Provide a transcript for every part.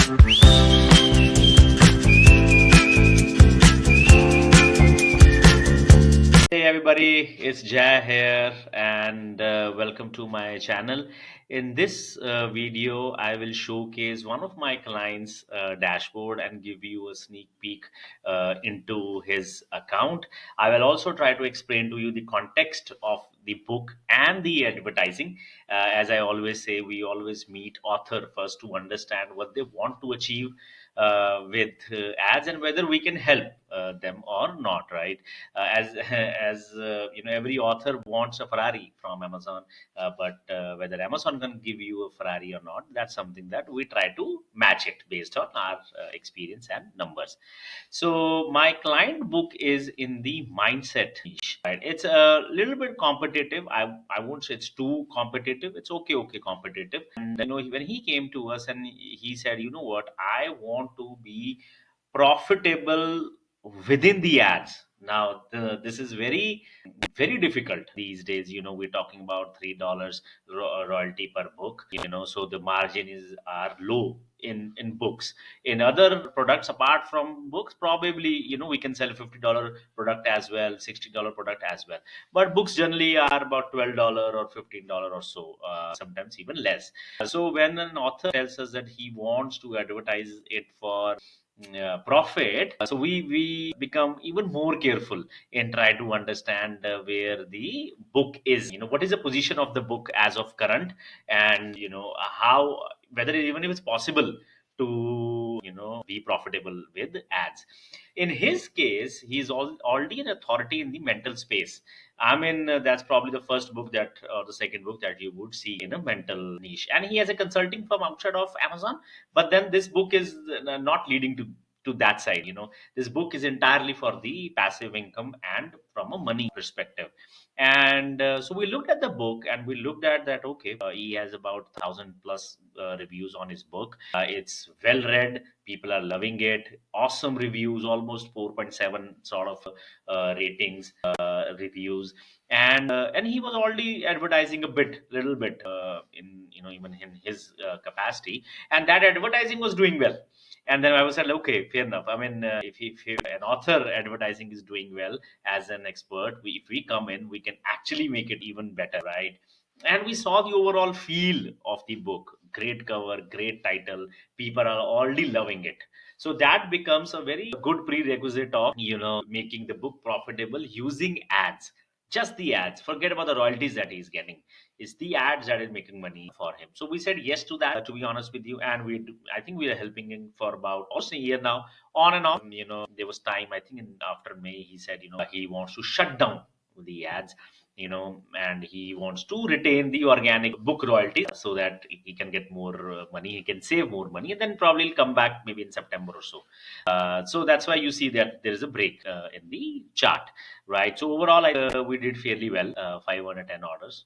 Hey everybody, it's Jay here, and welcome to my channel. In this video, I will showcase one of my clients' dashboard and give you a sneak peek into his account. I will also try to explain to you the context of the book and the advertising. As I always say, we always meet author first to understand what they want to achieve with ads and whether we can help them or not, right? As every author wants a Ferrari from Amazon, but whether Amazon can give you a Ferrari or not, that's something that we try to match it based on our experience and numbers. So my client book is in the mindset niche, right? It's a little bit competitive. I won't say it's too competitive. It's okay competitive. And when he came to us and he said, you know what, I want to be profitable within the ads. Now, this is very difficult these days. We're talking about $3 royalty per book. So the margin is are low in books. In other products apart from books, probably we can sell $50 product as well, $60 product as well. But books generally are about $12 or $15 or so, sometimes even less. So when an author tells us that he wants to advertise it for profit, so we become even more careful and try to understand where the book is, what is the position of the book as of current, and how, whether even if it's possible to be profitable with ads. In his case, he's already an authority in the mental space. I mean, that's probably the first book that, or the second book that you would see in a mental niche, and he has a consulting firm outside of Amazon. But then this book is not leading to that side. This book is entirely for the passive income and from a money perspective. And so we looked at the book and we looked at that. Okay, he has about 1,000 plus reviews on his book. It's well read, people are loving it, awesome reviews, almost 4.7 sort of ratings, reviews. And he was already advertising a little bit, in even in his capacity, and that advertising was doing well. And then I was like, okay, fair enough. I mean, if an author advertising is doing well as an expert, if we come in, we can actually make it even better, right? And we saw the overall feel of the book. Great cover, great title. People are already loving it. So that becomes a very good prerequisite of making the book profitable using ads. Just the ads. Forget about the royalties that he's getting. It's the ads that is making money for him. So we said yes to that, to be honest with you. And I think we are helping him for about almost a year now, on and off. There was time, I think after May, he said, he wants to shut down the ads, and he wants to retain the organic book royalties so that he can get more money, he can save more money, and then probably he'll come back maybe in September or so. So that's why you see that there is a break in the chart, right? So overall, we did fairly well, 510 orders.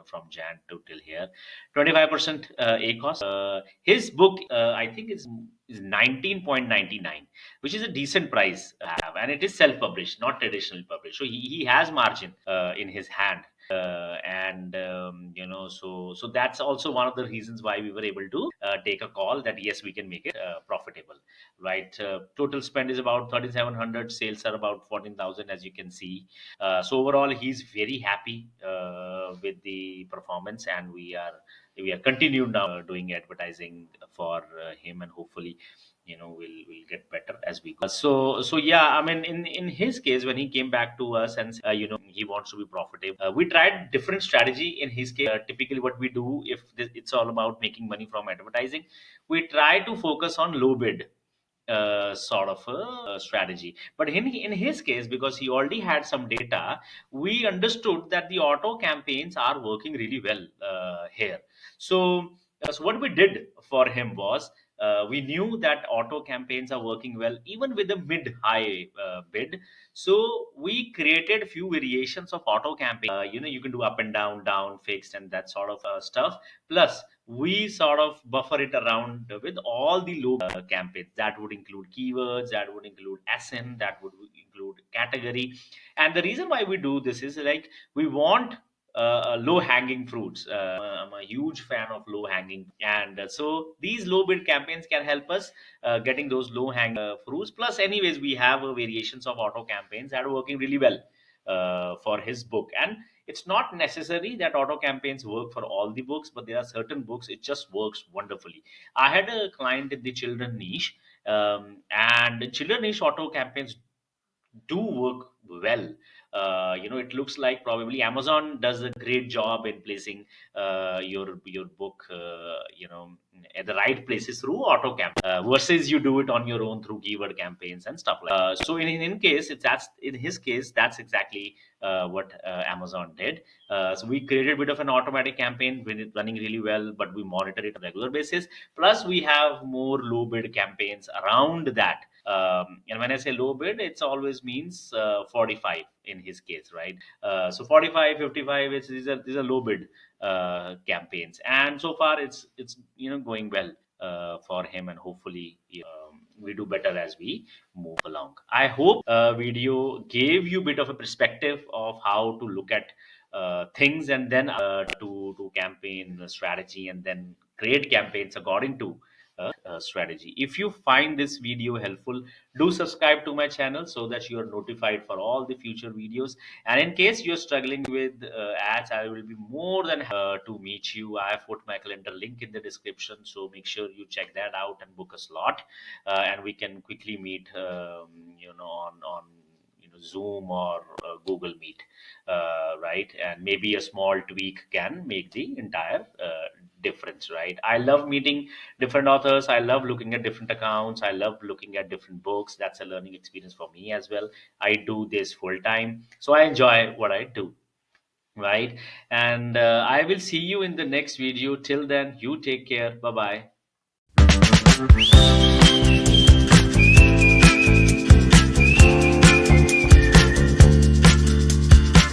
From Jan to till here, 25% ACOS. His book, I think, is 19.99, which is a decent price to have, and it is self-published, not traditionally published. So he has margin in his hand. And so that's also one of the reasons why we were able to take a call that yes, we can make it profitable, right? Total spend is about 3,700, sales are about 14,000, as you can see. So overall, he's very happy with the performance, and we are continued now doing advertising for him, and hopefully, we'll get better as we go. So yeah, I mean, in his case, when he came back to us and he wants to be profitable, we tried different strategy in his case. Typically, what we do if it's all about making money from advertising, we try to focus on low bid sort of a strategy. But in his case, because he already had some data, we understood that the auto campaigns are working really well here. So what we did for him was, we knew that auto campaigns are working well even with a mid high bid. So we created few variations of auto campaign. You can do up and down, fixed, and that sort of stuff. Plus, we sort of buffer it around with all the low campaigns. That would include keywords, that would include SN, that would include category. And the reason why we do this is like we want low hanging fruits. I'm a huge fan of low hanging, and so these low bid campaigns can help us getting those low hanging fruits. Plus, anyways, we have variations of auto campaigns that are working really well for his book. And it's not necessary that auto campaigns work for all the books, but there are certain books it just works wonderfully. I had a client in the children niche, and the children niche auto campaigns do work well. It looks like probably Amazon does a great job in placing your book, at the right places through auto versus you do it on your own through keyword campaigns and stuff like. So in case it's that's in his case, that's exactly what Amazon did. So we created a bit of an automatic campaign when it's running really well, but we monitor it on a regular basis. Plus, we have more low bid campaigns around that. And when I say low bid, it's always means 45 in his case, right? So 45, 55, these are low bid campaigns, and so far it's going well for him, and hopefully we do better as we move along. I hope video gave you a bit of a perspective of how to look at things, and then to campaign strategy, and then create campaigns according to strategy. If you find this video helpful, do subscribe to my channel so that you are notified for all the future videos. And in case you're struggling with ads, I will be more than to meet you. I have put my calendar link in the description, so make sure you check that out and book a slot, and we can quickly meet, on Zoom or Google Meet, right? And maybe a small tweak can make the entire difference, right? I love meeting different authors. I love looking at different accounts. I love looking at different books. That's a learning experience for me as well. I do this full time, so I enjoy what I do, right? And I will see you in the next video. Till then, you take care. Bye bye.